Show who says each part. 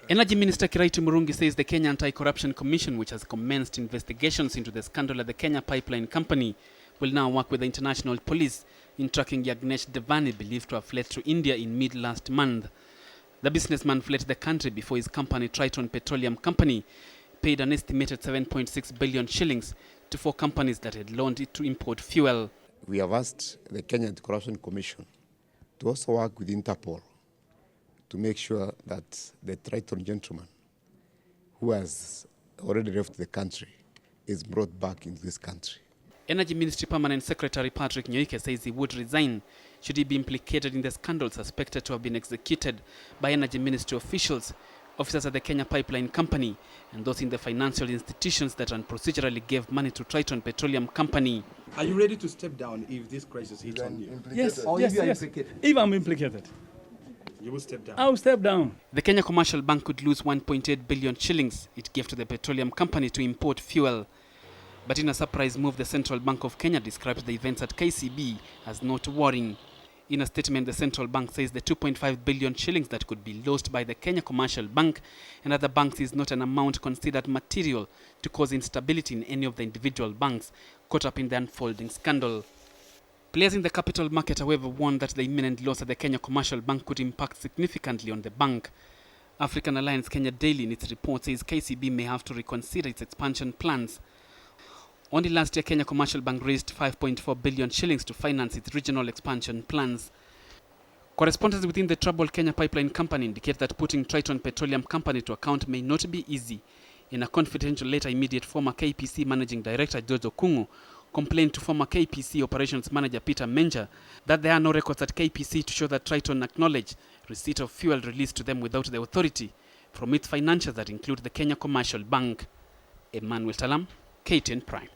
Speaker 1: Energy Minister Kiraitu Murungi says the Kenya Anti-Corruption Commission, which has commenced investigations into the scandal at the Kenya Pipeline Company, will now work with the international police in tracking Yagnesh Devani, believed to have fled to India in mid-last month. The businessman fled the country before his company, Triton Petroleum Company, paid an estimated 7.6 billion shillings to 4 companies that had loaned it to import fuel.
Speaker 2: We have asked the Kenya Anti-Corruption Commission to also work with Interpol to make sure that the Triton gentleman, who has already left the country, is brought back into this country.
Speaker 1: Energy Ministry Permanent Secretary Patrick Nyoike says he would resign should he be implicated in the scandal suspected to have been executed by Energy Ministry officials, officers at the Kenya Pipeline Company, and those in the financial institutions that unprocedurally gave money to Triton Petroleum Company.
Speaker 3: Are you ready to step down if this crisis hits on you?
Speaker 4: Yes,
Speaker 3: or
Speaker 4: yes,
Speaker 3: if you are
Speaker 4: yes.
Speaker 3: implicated?
Speaker 4: If I'm implicated,
Speaker 3: You will step down.
Speaker 4: I will step down.
Speaker 1: The Kenya Commercial Bank could lose 1.8 billion shillings it gave to the petroleum company to import fuel. But in a surprise move, the Central Bank of Kenya described the events at KCB as not worrying. In a statement, the central bank says the 2.5 billion shillings that could be lost by the Kenya Commercial Bank and other banks is not an amount considered material to cause instability in any of the individual banks caught up in the unfolding scandal. Players in the capital market, however, warned that the imminent loss at the Kenya Commercial Bank could impact significantly on the bank. African Alliance Kenya Daily, in its report, says KCB may have to reconsider its expansion plans. Only last year, Kenya Commercial Bank raised 5.4 billion shillings to finance its regional expansion plans. Correspondents within the troubled Kenya Pipeline Company indicate that putting Triton Petroleum Company to account may not be easy. In a confidential letter, immediate former KPC Managing Director George Okungu complained to former KPC Operations Manager Peter Menja that there are no records at KPC to show that Triton acknowledged receipt of fuel released to them without the authority from its financials that include the Kenya Commercial Bank. Emmanuel Talam, KTN Prime.